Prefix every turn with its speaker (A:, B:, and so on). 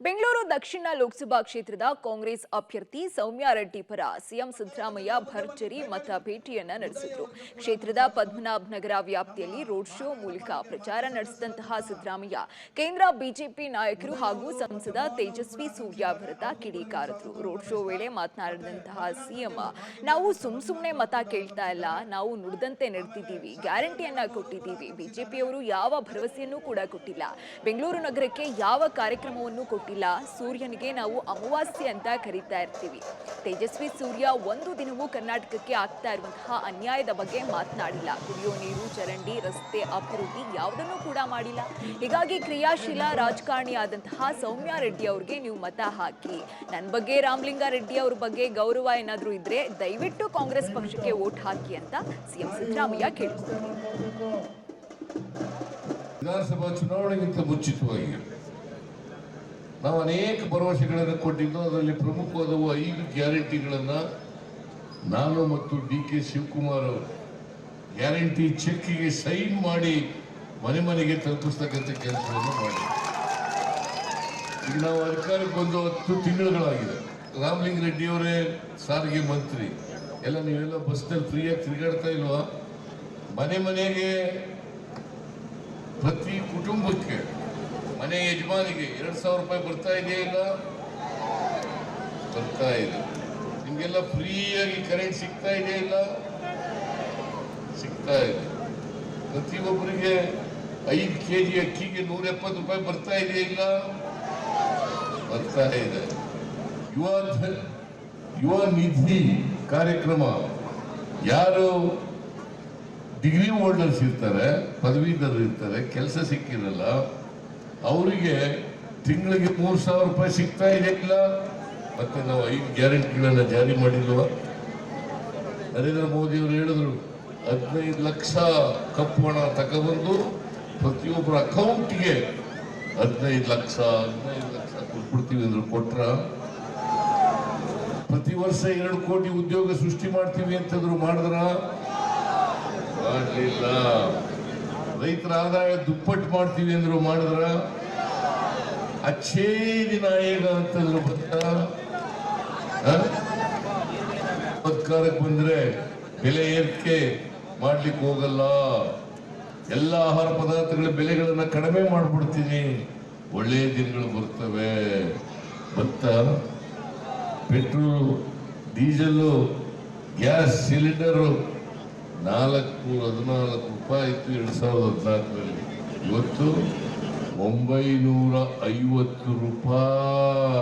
A: ಬೆಂಗಳೂರು ದಕ್ಷಿಣ ಲೋಕಸಭಾ ಕ್ಷೇತ್ರದ ಕಾಂಗ್ರೆಸ್ ಅಭ್ಯರ್ಥಿ ಸೌಮ್ಯಾ ರೆಡ್ಡಿ ಪರ ಸಿಎಂ ಸಿದ್ದರಾಮಯ್ಯ ಭರ್ಜರಿ ಮತ ಭೇಟಿಯನ್ನ ನಡೆಸಿದರು. ಕ್ಷೇತ್ರದ ಪದ್ಮನಾಭ ನಗರ ವ್ಯಾಪ್ತಿಯಲ್ಲಿ ರೋಡ್ ಶೋ ಮೂಲಕ ಪ್ರಚಾರ ನಡೆಸಿದಂತಹ ಸಿದ್ದರಾಮಯ್ಯ ಕೇಂದ್ರ ಬಿಜೆಪಿ ನಾಯಕರು ಹಾಗೂ ಸಂಸದ ತೇಜಸ್ವಿ ಸೂರ್ಯ ವಿರುದ್ಧ ಕಿಡಿಕಾರಿದರು. ರೋಡ್ ಶೋ ವೇಳೆ ಮಾತನಾಡಿದಂತಹ ಸಿಎಂ, ನಾವು ಸುಮ್ಮನೆ ಮತ ಕೇಳ್ತಾ ಇಲ್ಲ, ನಾವು ನುಡಿದಂತೆ ನಡೆದಿದ್ದೀವಿ, ಗ್ಯಾರಂಟಿಯನ್ನ ಕೊಟ್ಟಿದ್ದೀವಿ. ಬಿಜೆಪಿಯವರು ಯಾವ ಭರವಸೆಯನ್ನೂ ಕೂಡ ಕೊಟ್ಟಿಲ್ಲ. ಬೆಂಗಳೂರು ನಗರಕ್ಕೆ ಯಾವ ಕಾರ್ಯಕ್ರಮವನ್ನು ಕೊಟ್ಟಿಲ್ಲ. ಸೂರ್ಯನಿಗೆ ನಾವು ಅಮಾವಾಸ್ಯೆ ಅಂತ ಕರೀತಾ ಇರ್ತೀವಿ. ತೇಜಸ್ವಿ ಸೂರ್ಯ ಒಂದು ದಿನವೂ ಕರ್ನಾಟಕಕ್ಕೆ ಆಗ್ತಾ ಇರುವಂತಹ ಅನ್ಯಾಯದ ಬಗ್ಗೆ ಮಾತನಾಡಿಲ್ಲ. ಕುಡಿಯೋ ನೀರು, ಚರಂಡಿ, ರಸ್ತೆ ಅಭಿವೃದ್ಧಿ ಯಾವುದನ್ನೂ ಕೂಡ ಮಾಡಿಲ್ಲ. ಹೀಗಾಗಿ ಕ್ರಿಯಾಶೀಲ ರಾಜಕಾರಣಿ ಆದಂತಹ ಸೌಮ್ಯಾ ರೆಡ್ಡಿ ಅವ್ರಿಗೆ ನೀವು ಮತ ಹಾಕಿ. ನನ್ನ ಬಗ್ಗೆ, ರಾಮಲಿಂಗಾರೆಡ್ಡಿ ಅವ್ರ ಬಗ್ಗೆ ಗೌರವ ಏನಾದರೂ ಇದ್ರೆ ದಯವಿಟ್ಟು ಕಾಂಗ್ರೆಸ್ ಪಕ್ಷಕ್ಕೆ ವೋಟ್ ಹಾಕಿ ಅಂತ ಸಿಎಂ ಸಿದ್ದರಾಮಯ್ಯ ಕೇಳಿಕೊಂಡರು.
B: ವಿಧಾನಸಭಾ ಚುನಾವಣೆಗಿಂತ ಮುಂಚಿತವಾಗಿ ನಾವು ಅನೇಕ ಭರವಸೆಗಳನ್ನು ಕೊಟ್ಟಿದ್ದು, ಅದರಲ್ಲಿ ಪ್ರಮುಖವಾದವು 5 ಗ್ಯಾರಂಟಿಗಳನ್ನು ನಾನು ಮತ್ತು DK ಶಿವಕುಮಾರ್ ಅವರು ಗ್ಯಾರಂಟಿ ಚೆಕ್ಗೆ ಸೈನ್ ಮಾಡಿ ಮನೆ ಮನೆಗೆ ತಲುಪಿಸ್ತಕ್ಕಂಥ ಕೆಲಸವನ್ನು ಮಾಡಿ. ಈಗ ನಾವು ಅಧಿಕಾರಕ್ಕೆ ಬಂದು 10 ತಿಂಗಳುಗಳಾಗಿದೆ. ರಾಮಲಿಂಗಾರೆಡ್ಡಿ ಅವರೇ ಸಾರಿಗೆ ಮಂತ್ರಿ, ಎಲ್ಲ ನೀವೆಲ್ಲ ಬಸ್ನಲ್ಲಿ ಫ್ರೀಯಾಗಿ ತಿರುಗಾಡ್ತಾ ಇಲ್ವಾ? ಮನೆ ಮನೆಗೆ ಪ್ರತಿ ಕುಟುಂಬಕ್ಕೆ, ಮನೆ ಯಜಮಾನಿಗೆ 2,000 ರೂಪಾಯಿ ಬರ್ತಾ ಇದೆಯಾ? ಇಲ್ಲ, ಬರ್ತಾ ಇದೆ. ನಿಮ್ಗೆಲ್ಲ ಫ್ರೀಯಾಗಿ ಕರೆಂಟ್ ಸಿಗ್ತಾ ಇದೆಯಾ? ಇಲ್ಲ, ಸಿಗ್ತಾ ಇದೆ. ಪ್ರತಿಯೊಬ್ಬರಿಗೆ 5 kg ಅಕ್ಕಿಗೆ 170 ರೂಪಾಯಿ ಬರ್ತಾ ಇದೆಯಾ? ಇಲ್ಲ, ಬರ್ತಾ ಇದೆ. ಯುವ ನಿಧಿ ಕಾರ್ಯಕ್ರಮ, ಯಾರು ಡಿಗ್ರಿ ಹೋಲ್ಡರ್ಸ್ ಇರ್ತಾರೆ, ಪದವೀಧರರು ಇರ್ತಾರೆ, ಕೆಲಸ ಸಿಕ್ಕಿರಲ್ಲ, ಅವರಿಗೆ ತಿಂಗಳಿಗೆ 3,000 ರೂಪಾಯಿ ಸಿಗ್ತಾ ಇದೆ. ಇಲ್ಲ, ಮತ್ತೆ ನಾವು 5 ಗ್ಯಾರಂಟಿಗಳನ್ನ ಜಾರಿ ಮಾಡಿಲ್ವ? ನರೇಂದ್ರ ಮೋದಿ ಅವರು ಹೇಳಿದ್ರು 15 ಲಕ್ಷ ಕಪ್ಪು ಹಣ ತಗೊಬಂದು ಪ್ರತಿಯೊಬ್ಬರ ಅಕೌಂಟ್ಗೆ 15 ಲಕ್ಷ ಕೊಟ್ಬಿಡ್ತೀವಿ ಅಂದ್ರು. ಕೊಟ್ರ? ಪ್ರತಿ ವರ್ಷ 2 ಕೋಟಿ ಉದ್ಯೋಗ ಸೃಷ್ಟಿ ಮಾಡ್ತೀವಿ ಅಂತಂದ್ರು. ಮಾಡಿದ್ರ? ಮಾಡಲಿಲ್ಲ. ರೈತರ ಆದಾಯ ದುಪ್ಪಟ್ಟು ಮಾಡ್ತೀವಿ ಅಂದ್ರು. ಮಾಡಿದ್ರ? ಅಚ್ಚೇ ದಿನ ಆಯೋಗ ಅಂತಂದ್ರು. ಅಧಿಕಾರಕ್ಕೆ ಬಂದ್ರೆ ಬೆಲೆ ಏರಿಕೆ ಮಾಡ್ಲಿಕ್ಕೆ ಹೋಗಲ್ಲ, ಎಲ್ಲ ಆಹಾರ ಪದಾರ್ಥಗಳ ಬೆಲೆಗಳನ್ನ ಕಡಿಮೆ ಮಾಡ್ಬಿಡ್ತೀನಿ, ಒಳ್ಳೆಯ ದಿನಗಳು ಬರ್ತವೆ. ಭತ್ತ, ಪೆಟ್ರೋಲ್, ಡೀಸೆಲ್, ಗ್ಯಾಸ್ ಸಿಲಿಂಡರು 414 ರೂಪಾಯಿ ಇತ್ತು 2014ರಲ್ಲಿ. ಇವತ್ತು 950 ರೂಪಾಯಿ.